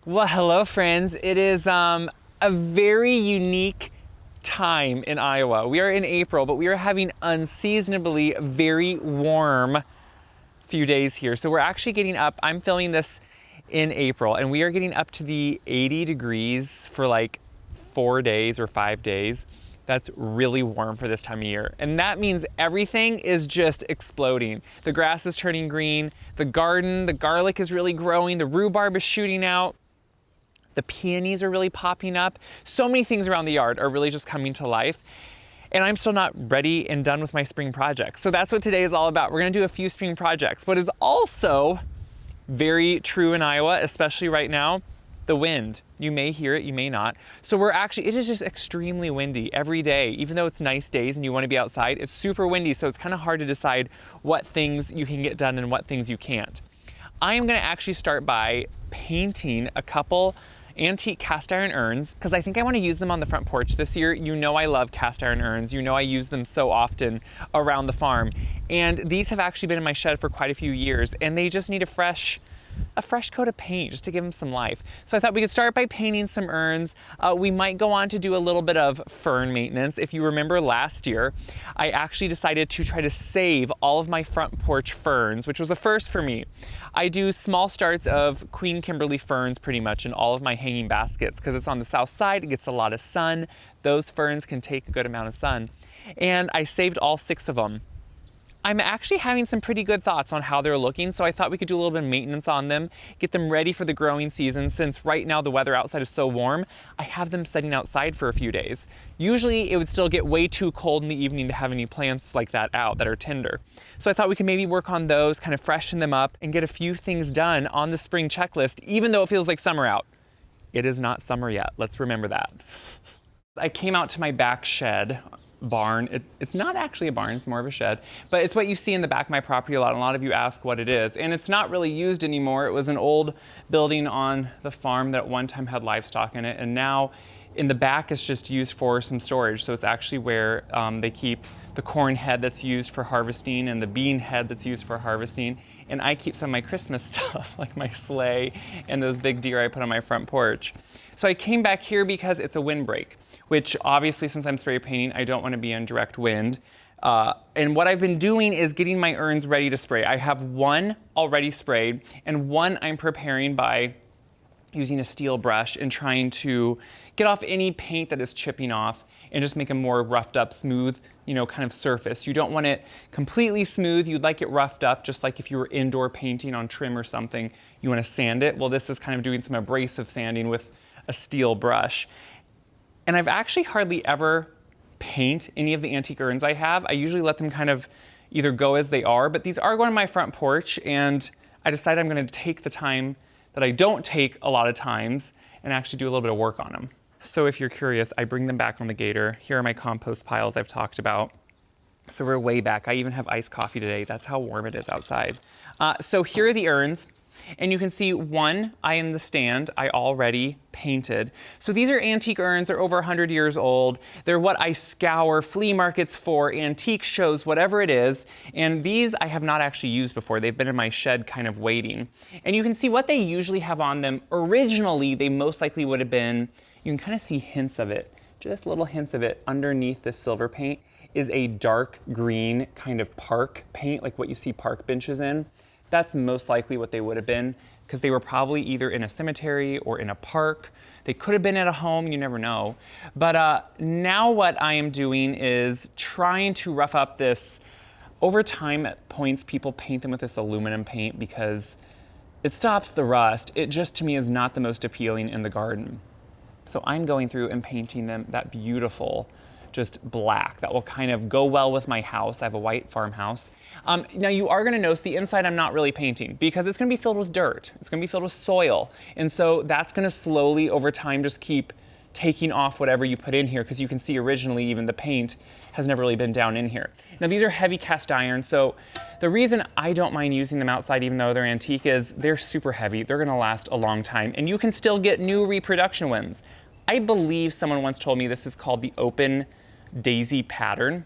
Well, hello friends. It is a very unique time in Iowa. We are in April, but we are having unseasonably very warm few days here. So we're actually getting up, I'm filming this in April, and we are getting up to the 80 degrees for like 4 days or 5 days. That's really warm for this time of year. And that means everything is just exploding. The grass is turning green, the garden, the garlic is really growing, the rhubarb is shooting out, the peonies are really popping up. So many things around the yard are really just coming to life. And I'm still not ready and done with my spring projects. So that's what today is all about. We're gonna do a few spring projects. What is also very true in Iowa, especially right now, the wind. You may hear it, you may not. So it is just extremely windy every day. Even though it's nice days and you wanna be outside, it's super windy, so it's kind of hard to decide what things you can get done and what things you can't. I am gonna actually start by painting a couple antique cast iron urns, because I think I want to use them on the front porch this year. You know I love cast iron urns. You know I use them so often around the farm. And these have actually been in my shed for quite a few years, and they just need a fresh coat of paint just to give them some life. So I thought we could start by painting some urns. We might go on to do a little bit of fern maintenance. If you remember last year, I actually decided to try to save all of my front porch ferns, which was a first for me. I do small starts of Queen Kimberly ferns pretty much in all of my hanging baskets because it's on the south side, it gets a lot of sun. Those ferns can take a good amount of sun. And I saved all 6 of them. I'm actually having some pretty good thoughts on how they're looking, so I thought we could do a little bit of maintenance on them, get them ready for the growing season. Since right now the weather outside is so warm, I have them sitting outside for a few days. Usually it would still get way too cold in the evening to have any plants like that out that are tender. So I thought we could maybe work on those, kind of freshen them up, and get a few things done on the spring checklist, even though it feels like summer out. It is not summer yet, let's remember that. I came out to my back shed. Barn. It's not actually a barn, it's more of a shed, but it's what you see in the back of my property a lot, and a lot of you ask what it is. And it's not really used anymore. It was an old building on the farm that at one time had livestock in it, and now in the back it's just used for some storage. So it's actually where they keep the corn head that's used for harvesting and the bean head that's used for harvesting. And I keep some of my Christmas stuff, like my sleigh and those big deer I put on my front porch. So I came back here because it's a windbreak, which obviously since I'm spray painting, I don't want to be in direct wind. And what I've been doing is getting my urns ready to spray. I have one already sprayed and one I'm preparing by using a steel brush and trying to get off any paint that is chipping off and just make a more roughed up, smooth, kind of surface. You don't want it completely smooth. You'd like it roughed up, just like if you were indoor painting on trim or something, you want to sand it. Well, this is kind of doing some abrasive sanding with a steel brush. And I've actually hardly ever paint any of the antique urns I have. I usually let them kind of either go as they are, but these are going on my front porch, and I decided I'm going to take the time that I don't take a lot of times and actually do a little bit of work on them. So if you're curious, I bring them back on the gator. Here are my compost piles I've talked about. So we're way back. I even have iced coffee today. That's how warm it is outside. So here are the urns. And you can see one eye in the stand I already painted. So these are antique urns. They're over 100 years old. They're what I scour flea markets for, antique shows, whatever it is. And these I have not actually used before. They've been in my shed kind of waiting. And you can see what they usually have on them. Originally, they most likely would have been, you can kind of see hints of it, just little hints of it underneath this silver paint is a dark green kind of park paint, like what you see park benches in. That's most likely what they would have been, because they were probably either in a cemetery or in a park. They could have been at a home, you never know. But now what I am doing is trying to rough up this. Over time, at points, people paint them with this aluminum paint because it stops the rust. It just, to me, is not the most appealing in the garden. So I'm going through and painting them that beautiful, just black. That will kind of go well with my house. I have a white farmhouse. Now you are gonna notice the inside I'm not really painting because it's gonna be filled with dirt. It's gonna be filled with soil. And so that's gonna slowly over time just keep taking off whatever you put in here, because you can see originally even the paint has never really been down in here. Now these are heavy cast iron, so the reason I don't mind using them outside even though they're antique is they're super heavy. They're gonna last a long time, and you can still get new reproduction ones. I believe someone once told me this is called the open daisy pattern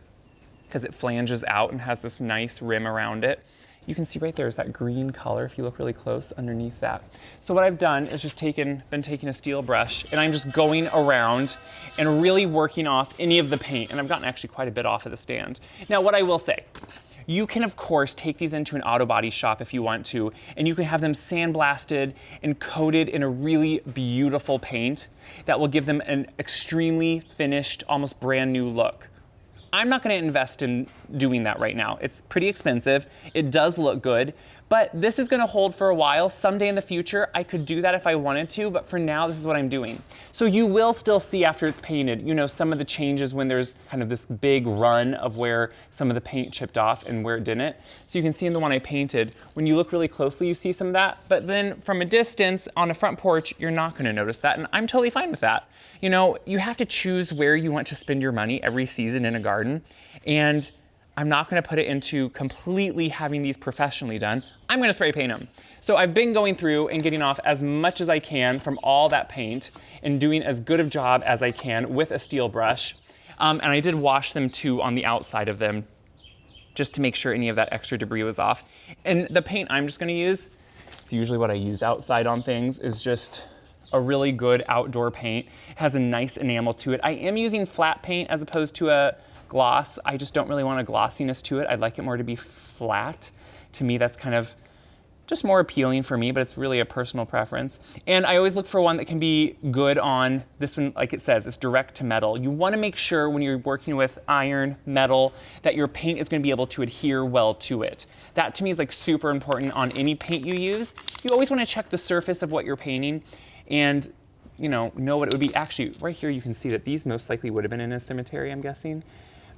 because it flanges out and has this nice rim around it. You can see right there is that green color if you look really close underneath that. So what I've done is just been taking a steel brush, and I'm just going around and really working off any of the paint. And I've gotten actually quite a bit off of the stand. Now what I will say, you can of course take these into an auto body shop if you want to, and you can have them sandblasted and coated in a really beautiful paint that will give them an extremely finished, almost brand new look. I'm not gonna invest in doing that right now. It's pretty expensive. It does look good, but this is gonna hold for a while. Someday in the future, I could do that if I wanted to, but for now, this is what I'm doing. So you will still see after it's painted, you know, some of the changes when there's kind of this big run of where some of the paint chipped off and where it didn't. So you can see in the one I painted, when you look really closely, you see some of that, but then from a distance on a front porch, you're not gonna notice that, and I'm totally fine with that. You know, you have to choose where you want to spend your money every season in a garden, and I'm not gonna put it into completely having these professionally done. I'm gonna spray paint them. So I've been going through and getting off as much as I can from all that paint and doing as good a job as I can with a steel brush. And I did wash them too on the outside of them just to make sure any of that extra debris was off. And the paint I'm just gonna use, it's usually what I use outside on things, is just a really good outdoor paint. It has a nice enamel to it. I am using flat paint as opposed to a gloss. I just don't really want a glossiness to it. I'd like it more to be flat. To me, that's kind of just more appealing for me, but it's really a personal preference. And I always look for one that can be good on this one. Like it says, it's direct to metal. You want to make sure when you're working with iron, metal, that your paint is going to be able to adhere well to it. That to me is like super important on any paint you use. You always want to check the surface of what you're painting and know what it would be. Actually, right here you can see that these most likely would have been in a cemetery, I'm guessing.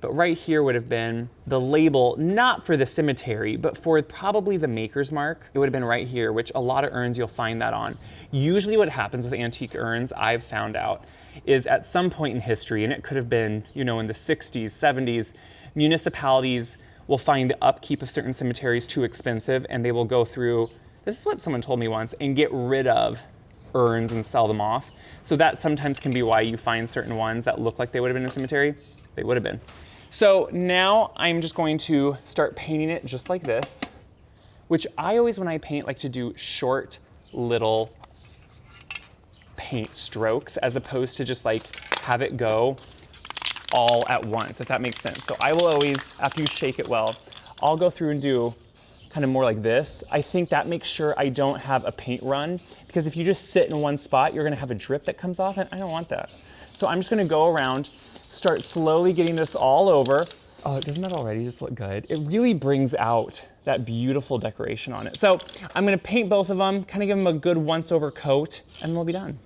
But right here would have been the label, not for the cemetery, but for probably the maker's mark. It would have been right here, which a lot of urns you'll find that on. Usually what happens with antique urns, I've found out, is at some point in history, and it could have been, in the 60s, 70s, municipalities will find the upkeep of certain cemeteries too expensive, and they will go through, this is what someone told me once, and get rid of urns and sell them off. So that sometimes can be why you find certain ones that look like they would have been in a cemetery. They would have been. So now I'm just going to start painting it just like this, which I always, when I paint, like to do short little paint strokes as opposed to just like have it go all at once, if that makes sense. So I will always, after you shake it well, I'll go through and do kind of more like this. I think that makes sure I don't have a paint run, because if you just sit in one spot, you're gonna have a drip that comes off, and I don't want that. So I'm just gonna go around, start slowly getting this all over. Oh, doesn't that already just look good? It really brings out that beautiful decoration on it. So I'm gonna paint both of them, kind of give them a good once over coat, and we'll be done.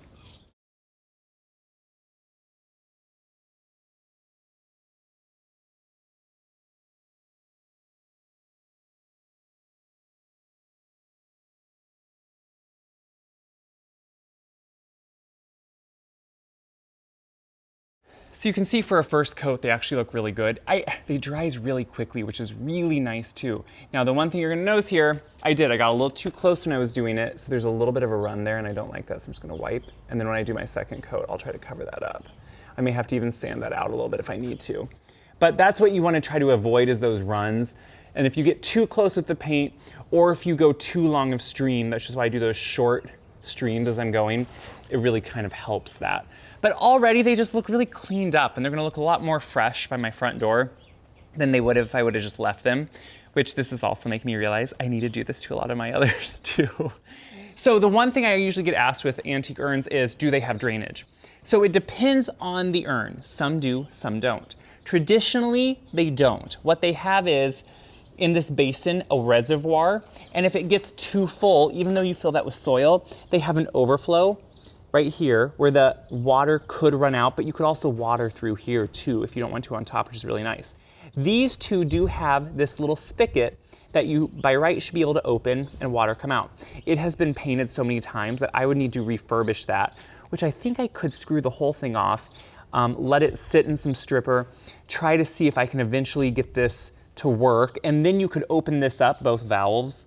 So you can see for a first coat, they actually look really good. They dries really quickly, which is really nice too. Now the one thing you're gonna notice here, I got a little too close when I was doing it, so there's a little bit of a run there, and I don't like that, so I'm just gonna wipe. And then when I do my second coat, I'll try to cover that up. I may have to even sand that out a little bit if I need to. But that's what you wanna try to avoid, is those runs. And if you get too close with the paint, or if you go too long of stream, that's just why I do those short streams as I'm going, it really kind of helps that. But already they just look really cleaned up, and they're gonna look a lot more fresh by my front door than they would have if I would have just left them, which this is also making me realize I need to do this to a lot of my others too. So the one thing I usually get asked with antique urns is, do they have drainage? So it depends on the urn. Some do, some don't. Traditionally, they don't. What they have is, in this basin, a reservoir, and if it gets too full, even though you fill that with soil, they have an overflow right here where the water could run out, but you could also water through here too if you don't want to on top, which is really nice. These two do have this little spigot that you, by right, should be able to open and water come out. It has been painted so many times that I would need to refurbish that, which I think I could screw the whole thing off, let it sit in some stripper, try to see if I can eventually get this to work, and then you could open this up, both valves,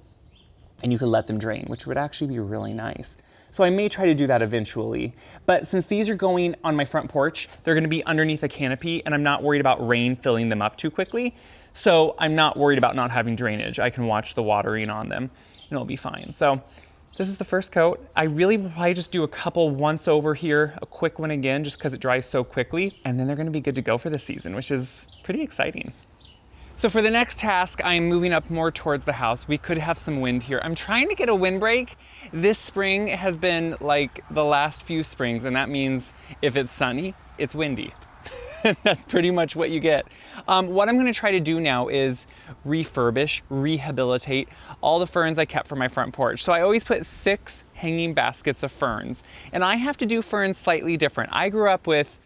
and you could let them drain, which would actually be really nice. So I may try to do that eventually. But since these are going on my front porch, they're gonna be underneath a canopy, and I'm not worried about rain filling them up too quickly. So I'm not worried about not having drainage. I can watch the watering on them and it'll be fine. So this is the first coat. I really will probably just do a couple once over here, a quick one again, just because it dries so quickly. And then they're gonna be good to go for the season, which is pretty exciting. So for the next task, I'm moving up more towards the house. We could have some wind here. I'm trying to get a windbreak. This spring has been like the last few springs, and that means if it's sunny, it's windy. That's pretty much what you get. What I'm gonna try to do now is refurbish, rehabilitate all the ferns I kept for my front porch. So I always put 6 hanging baskets of ferns, and I have to do ferns slightly different. I grew up with,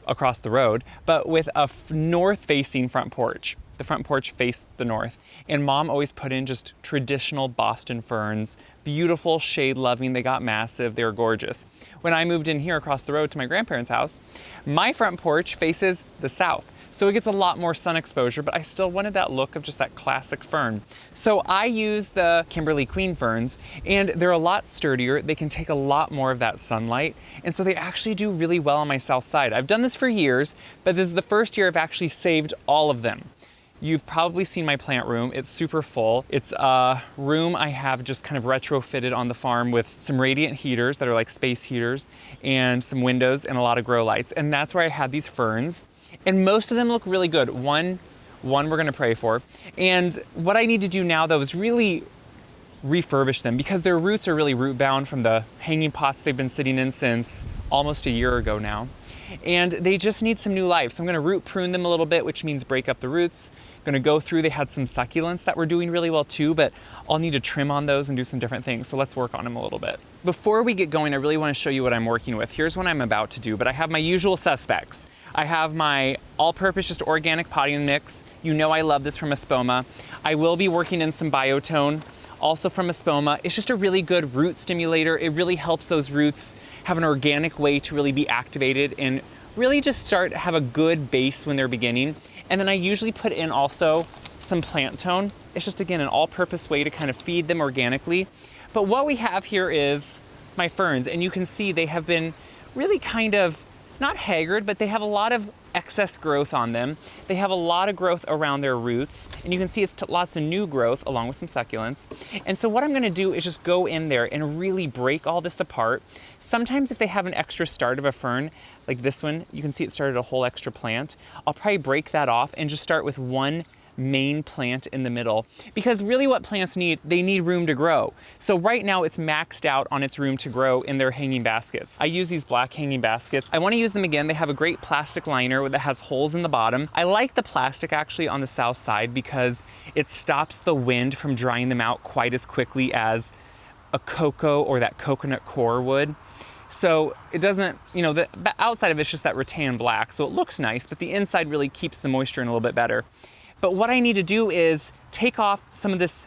across the road, but with a north-facing front porch. The front porch faced the north, and Mom always put in just traditional Boston ferns, beautiful, shade-loving. They got massive, they were gorgeous. When I moved in here across the road to my grandparents' house, my front porch faces the south, so it gets a lot more sun exposure, but I still wanted that look of just that classic fern. So I use the Kimberly Queen ferns, and they're a lot sturdier. They can take a lot more of that sunlight, and so they actually do really well on my south side. I've done this for years, but this is the first year I've actually saved all of them. You've probably seen my plant room. It's super full. It's a room I have just kind of retrofitted on the farm with some radiant heaters that are like space heaters and some windows and a lot of grow lights. And that's where I had these ferns. And most of them look really good. One we're gonna pray for. And what I need to do now though is really refurbish them because their roots are really root bound from the hanging pots they've been sitting in since almost a year ago now. And they just need some new life. So I'm gonna root prune them a little bit, which means break up the roots. Gonna go through, they had some succulents that were doing really well too, but I'll need to trim on those and do some different things. So let's work on them a little bit. Before we get going, I really wanna show you what I'm working with. Here's what I'm about to do, but I have my usual suspects. I have my all-purpose just organic potting mix. You know I love this from Espoma. I will be working in some biotone, also from Espoma. It's just a really good root stimulator. It really helps those roots have an organic way to really be activated and really just have a good base when they're beginning. And then I usually put in also some plant tone. It's just, again, an all-purpose way to kind of feed them organically. But what we have here is my ferns, and you can see they have been really kind of, not haggard, but they have a lot of excess growth on them. They have a lot of growth around their roots, and you can see it's lots of new growth along with some succulents. And so what I'm gonna do is just go in there and really break all this apart. Sometimes if they have an extra start of a fern, like this one, you can see it started a whole extra plant. I'll probably break that off and just start with one main plant in the middle, because really what plants need, they need room to grow. So right now it's maxed out on its room to grow in their hanging baskets. I use these black hanging baskets. I want to use them again. They have a great plastic liner that has holes in the bottom. I like the plastic actually on the south side because it stops the wind from drying them out quite as quickly as a cocoa or that coconut core would. So it doesn't, the outside of it's just that rattan black, so it looks nice, but the inside really keeps the moisture in a little bit better. But what I need to do is take off some of this,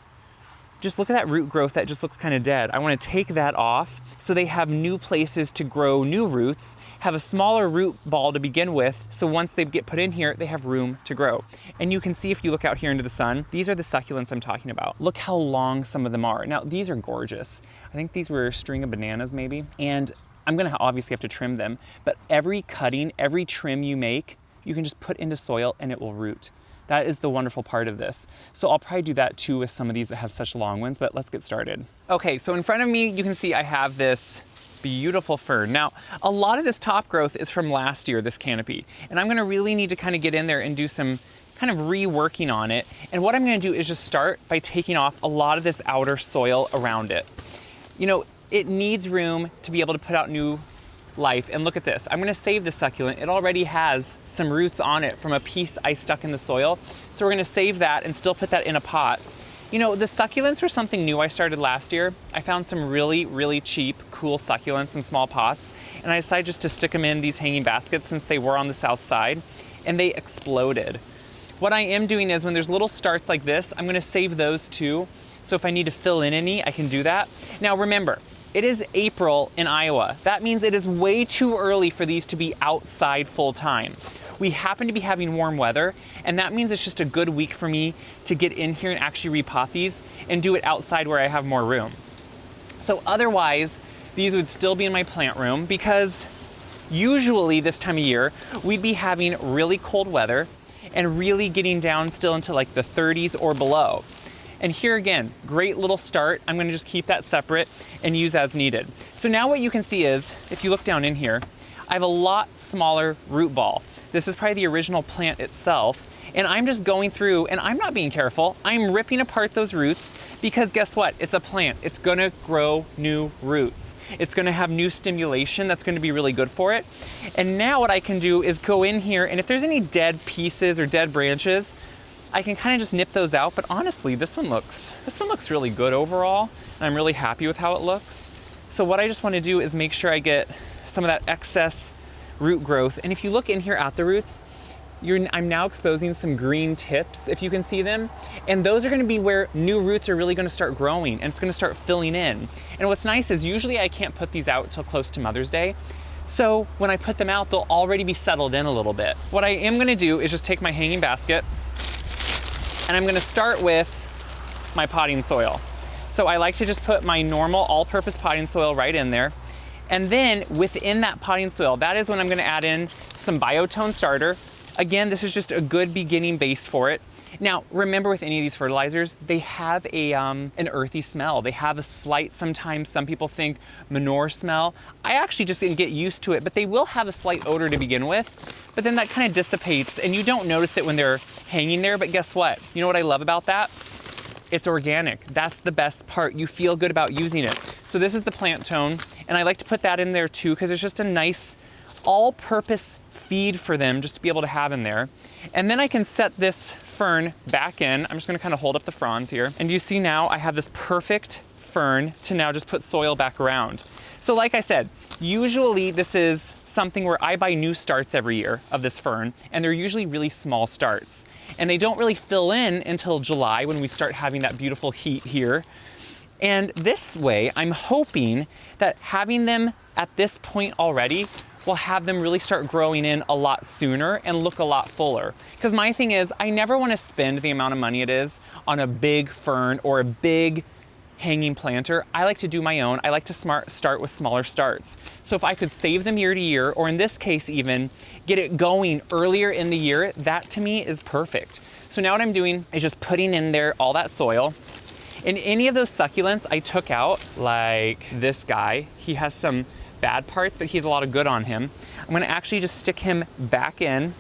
just look at that root growth that just looks kind of dead. I want to take that off so they have new places to grow new roots, have a smaller root ball to begin with, so once they get put in here, they have room to grow. And you can see if you look out here into the sun, these are the succulents I'm talking about. Look how long some of them are. Now, these are gorgeous. I think these were a string of bananas maybe, and I'm gonna obviously have to trim them, but every cutting, every trim you make, you can just put into soil and it will root. That is the wonderful part of this. So I'll probably do that too with some of these that have such long ones, but let's get started. Okay, so in front of me, you can see I have this beautiful fern. Now, a lot of this top growth is from last year, this canopy, and I'm gonna really need to kind of get in there and do some kind of reworking on it. And what I'm gonna do is just start by taking off a lot of this outer soil around it. It needs room to be able to put out new life. And look at this. I'm gonna save the succulent. It already has some roots on it from a piece I stuck in the soil. So we're gonna save that and still put that in a pot. The succulents were something new I started last year. I found some really, really cheap, cool succulents in small pots. And I decided just to stick them in these hanging baskets since they were on the south side, and they exploded. What I am doing is when there's little starts like this, I'm gonna save those too. So if I need to fill in any, I can do that. Now remember, it is April in Iowa. That means it is way too early for these to be outside full time. We happen to be having warm weather, and that means it's just a good week for me to get in here and actually repot these and do it outside where I have more room. So otherwise, these would still be in my plant room because usually this time of year, we'd be having really cold weather and really getting down still into like the 30s or below. And here again, great little start. I'm gonna just keep that separate and use as needed. So now what you can see is, if you look down in here, I have a lot smaller root ball. This is probably the original plant itself. And I'm just going through, and I'm not being careful, I'm ripping apart those roots because guess what? It's a plant. It's gonna grow new roots. It's gonna have new stimulation that's gonna be really good for it. And now what I can do is go in here, and if there's any dead pieces or dead branches, I can kind of just nip those out. But honestly, this one looks really good overall, and I'm really happy with how it looks. So what I just wanna do is make sure I get some of that excess root growth. And if you look in here at the roots, I'm now exposing some green tips, if you can see them. And those are gonna be where new roots are really gonna start growing, and it's gonna start filling in. And what's nice is usually I can't put these out till close to Mother's Day. So when I put them out, they'll already be settled in a little bit. What I am gonna do is just take my hanging basket, and I'm gonna start with my potting soil. So I like to just put my normal all-purpose potting soil right in there. And then within that potting soil, that is when I'm gonna add in some Biotone starter. Again, this is just a good beginning base for it. Now, remember with any of these fertilizers, they have an earthy smell. They have a slight, sometimes some people think manure smell. I actually just didn't get used to it, but they will have a slight odor to begin with, but then that kind of dissipates and you don't notice it when they're hanging there, but guess what? You know what I love about that? It's organic. That's the best part. You feel good about using it. So this is the plant tone, and I like to put that in there too because it's just a nice all-purpose feed for them just to be able to have in there. And then I can set this fern back in. I'm just gonna kind of hold up the fronds here. And you see now I have this perfect fern to now just put soil back around. So like I said, usually this is something where I buy new starts every year of this fern, and they're usually really small starts. And they don't really fill in until July when we start having that beautiful heat here. And this way, I'm hoping that having them at this point already will have them really start growing in a lot sooner and look a lot fuller. Because my thing is, I never want to spend the amount of money it is on a big fern or a big hanging planter. I like to do my own. I like to start with smaller starts. So if I could save them year to year, or in this case even, get it going earlier in the year, that to me is perfect. So now what I'm doing is just putting in there all that soil. And any of those succulents I took out, like this guy, he has some bad parts, but he has a lot of good on him. I'm gonna actually just stick him back in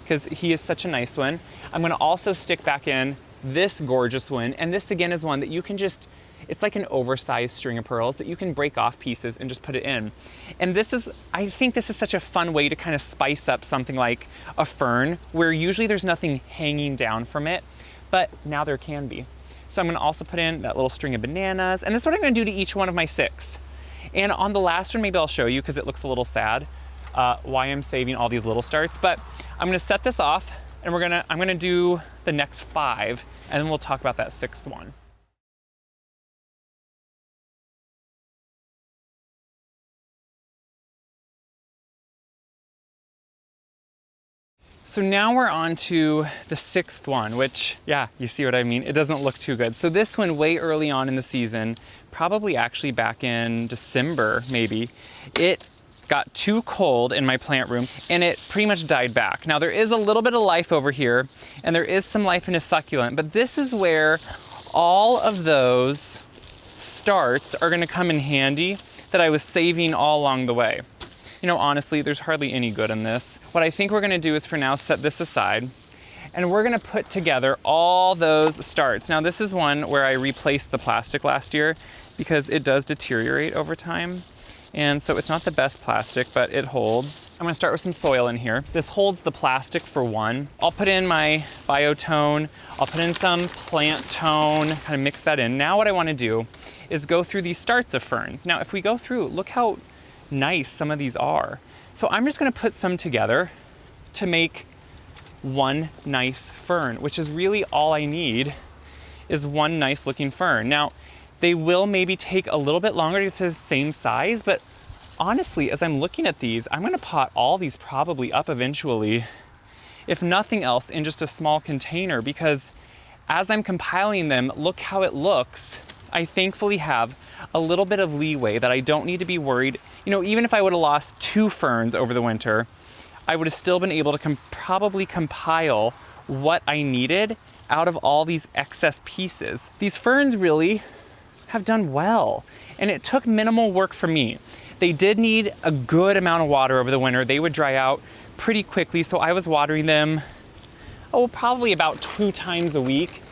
because he is such a nice one. I'm gonna also stick back in this gorgeous one. And this again is one that you can just, it's like an oversized string of pearls, but you can break off pieces and just put it in. And this is, I think this is such a fun way to kind of spice up something like a fern where usually there's nothing hanging down from it, but now there can be. So I'm gonna also put in that little string of bananas, and this is what I'm gonna do to each one of my 6. And on the last one, maybe I'll show you because it looks a little sad why I'm saving all these little starts, but I'm gonna set this off and I'm gonna do the next 5, and then we'll talk about that 6th one. So now we're on to the 6th one, which, yeah, you see what I mean? It doesn't look too good. So this one way early on in the season, probably actually back in December, maybe, it got too cold in my plant room and it pretty much died back. Now there is a little bit of life over here and there is some life in a succulent, but this is where all of those starts are gonna come in handy that I was saving all along the way. You know, honestly, there's hardly any good in this. What I think we're gonna do is for now set this aside, and we're gonna put together all those starts. Now this is one where I replaced the plastic last year because it does deteriorate over time. And so it's not the best plastic, but it holds. I'm gonna start with some soil in here. This holds the plastic for one. I'll put in my Biotone, I'll put in some plant tone, kind of mix that in. Now what I wanna do is go through these starts of ferns. Now if we go through, look how nice some of these are. So I'm just gonna put some together to make one nice fern, which is really all I need is one nice looking fern. Now, they will maybe take a little bit longer to get to the same size, but honestly, as I'm looking at these, I'm gonna pot all these probably up eventually, if nothing else, in just a small container, because as I'm compiling them, look how it looks. I thankfully have a little bit of leeway that I don't need to be worried. You know, even if I would have lost 2 ferns over the winter, I would have still been able to probably compile what I needed out of all these excess pieces. These ferns really have done well, and it took minimal work for me. They did need a good amount of water over the winter. They would dry out pretty quickly, so I was watering them, probably about 2 times a week.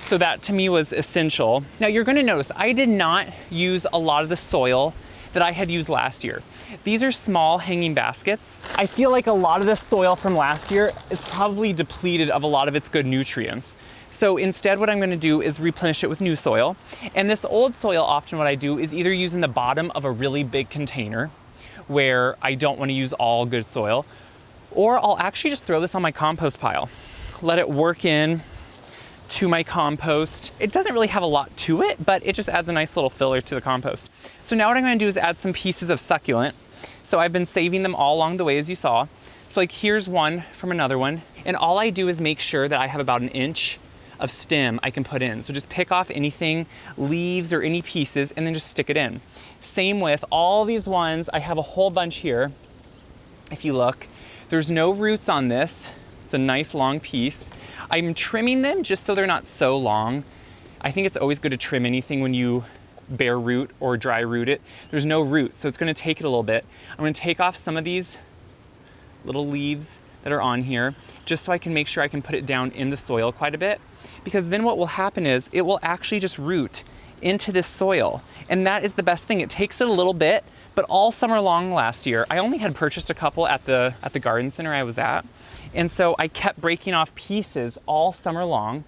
So that to me was essential. Now you're gonna notice I did not use a lot of the soil that I had used last year. These are small hanging baskets. I feel like a lot of the soil from last year is probably depleted of a lot of its good nutrients. So instead what I'm gonna do is replenish it with new soil. And this old soil, often what I do is either use in the bottom of a really big container where I don't wanna use all good soil, or I'll actually just throw this on my compost pile. Let it work in to my compost. It doesn't really have a lot to it, but it just adds a nice little filler to the compost. So now what I'm gonna do is add some pieces of succulent. So I've been saving them all along the way, as you saw. So like here's one from another one. And all I do is make sure that I have about 1 inch of stem I can put in. So just pick off anything, leaves or any pieces, and then just stick it in. Same with all these ones. I have a whole bunch here. If you look, there's no roots on this. It's a nice long piece. I'm trimming them just so they're not so long. I think it's always good to trim anything when you bare root or dry root it. There's no root, so it's gonna take it a little bit. I'm gonna take off some of these little leaves that are on here, just so I can make sure I can put it down in the soil quite a bit. Because then what will happen is it will actually just root into this soil. And that is the best thing. It takes it a little bit, but all summer long last year, I only had purchased a couple at the garden center I was at. And so I kept breaking off pieces all summer long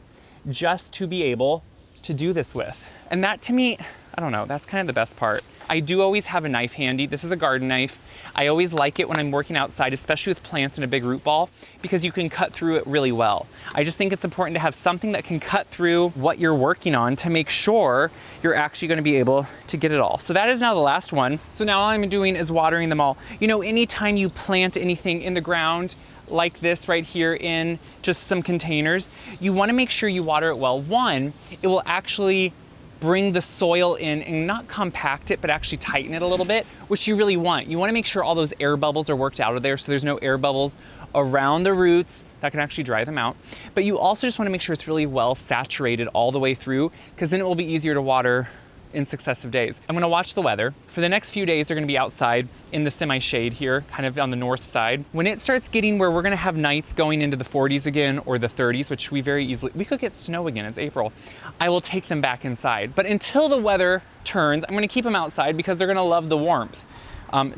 just to be able to do this with. And that to me, I don't know, that's kind of the best part. I do always have a knife handy. This is a garden knife. I always like it when I'm working outside, especially with plants and a big root ball, because you can cut through it really well. I just think it's important to have something that can cut through what you're working on to make sure you're actually gonna be able to get it all. So that is now the last one. So now all I'm doing is watering them all. You know, anytime you plant anything in the ground, like this right here in just some containers, you wanna make sure you water it well. One, it will actually bring the soil in and not compact it, but actually tighten it a little bit, which you really want. You wanna make sure all those air bubbles are worked out of there so there's no air bubbles around the roots that can actually dry them out. But you also just wanna make sure it's really well saturated all the way through, because then it will be easier to water in successive days. I'm gonna watch the weather. For the next few days, they're gonna be outside in the semi-shade here, kind of on the north side. When it starts getting where we're gonna have nights going into the 40s again, or the 30s, which we could get snow again, it's April, I will take them back inside. But until the weather turns, I'm gonna keep them outside because they're gonna love the warmth.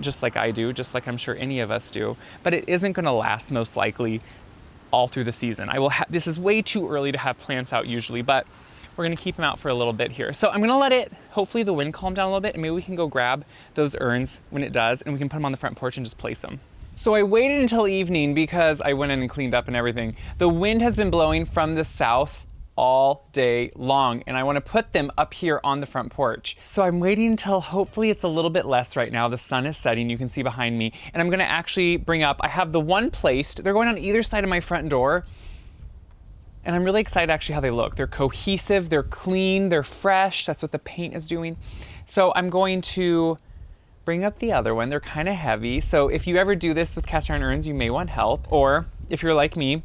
Just like I do, just like I'm sure any of us do. But it isn't gonna last most likely all through the season. This is way too early to have plants out usually, but we're gonna keep them out for a little bit here. So I'm gonna let it, hopefully the wind calm down a little bit, and maybe we can go grab those urns when it does, and we can put them on the front porch and just place them. So I waited until evening because I went in and cleaned up and everything. The wind has been blowing from the south all day long, and I wanna put them up here on the front porch. So I'm waiting until hopefully it's a little bit less right now. The sun is setting, you can see behind me, and I'm gonna actually bring up, I have the one placed, they're going on either side of my front door, and I'm really excited actually how they look. They're cohesive, they're clean, they're fresh. That's what the paint is doing. So I'm going to bring up the other one. They're kind of heavy. So if you ever do this with cast iron urns, you may want help. Or if you're like me,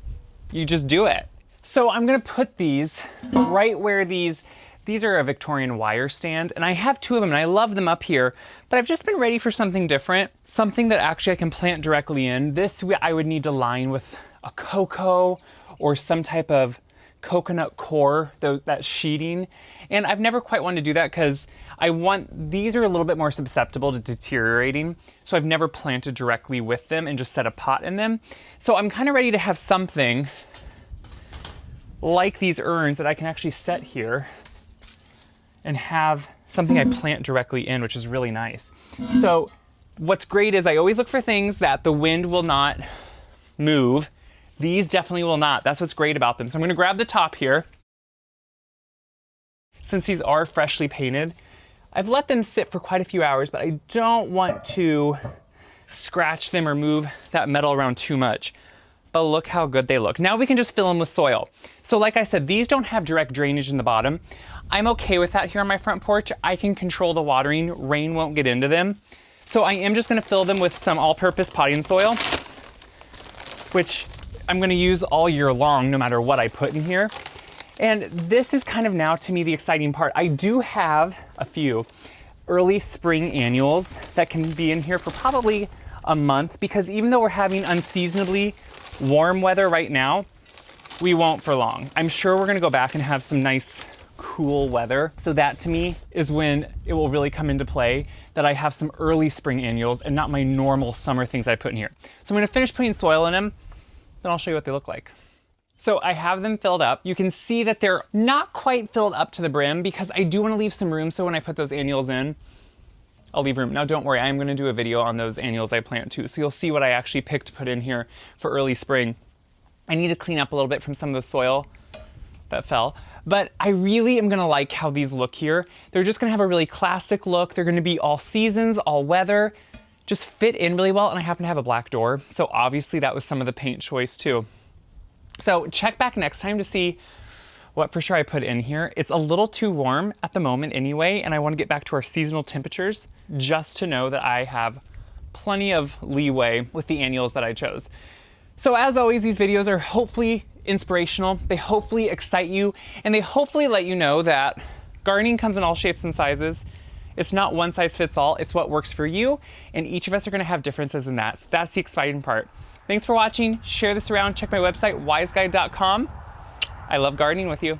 you just do it. So I'm gonna put these right where these are a Victorian wire stand, and I have 2 of them and I love them up here, but I've just been ready for something different, something that actually I can plant directly in. This I would need to line with a cocoa or some type of coconut core, that sheeting. And I've never quite wanted to do that because these are a little bit more susceptible to deteriorating. So I've never planted directly with them and just set a pot in them. So I'm kind of ready to have something like these urns that I can actually set here and have something I plant directly in, which is really nice. So what's great is I always look for things that the wind will not move. These definitely will not. That's what's great about them. So I'm gonna grab the top here. Since these are freshly painted, I've let them sit for quite a few hours, but I don't want to scratch them or move that metal around too much. But look how good they look. Now we can just fill them with soil. So like I said, these don't have direct drainage in the bottom. I'm okay with that here on my front porch. I can control the watering. Rain won't get into them. So I am just gonna fill them with some all-purpose potting soil. which I'm gonna use all year long, no matter what I put in here. And this is kind of now to me the exciting part. I do have a few early spring annuals that can be in here for probably a month, because even though we're having unseasonably warm weather right now, we won't for long. I'm sure we're gonna go back and have some nice cool weather. So that to me is when it will really come into play that I have some early spring annuals and not my normal summer things I put in here. So I'm gonna finish putting soil in them, then I'll show you what they look like. So I have them filled up. You can see that they're not quite filled up to the brim because I do want to leave some room so when I put those annuals in, I'll leave room. Now don't worry, I'm going to do a video on those annuals I plant too, so you'll see what I actually picked to put in here for early spring. I need to clean up a little bit from some of the soil that fell, but I really am going to like how these look here. They're just going to have a really classic look. They're going to be all seasons, all weather, just fit in really well, and I happen to have a black door, so obviously that was some of the paint choice too. So check back next time to see what for sure I put in here. It's a little too warm at the moment anyway, and I want to get back to our seasonal temperatures just to know that I have plenty of leeway with the annuals that I chose. So as always, these videos are hopefully inspirational. They hopefully excite you, and they hopefully let you know that gardening comes in all shapes and sizes. It's not one size fits all. It's what works for you, and each of us are going to have differences in that. So that's the exciting part. Thanks for watching. Share this around. Check my website, wiseguide.com. I love gardening with you.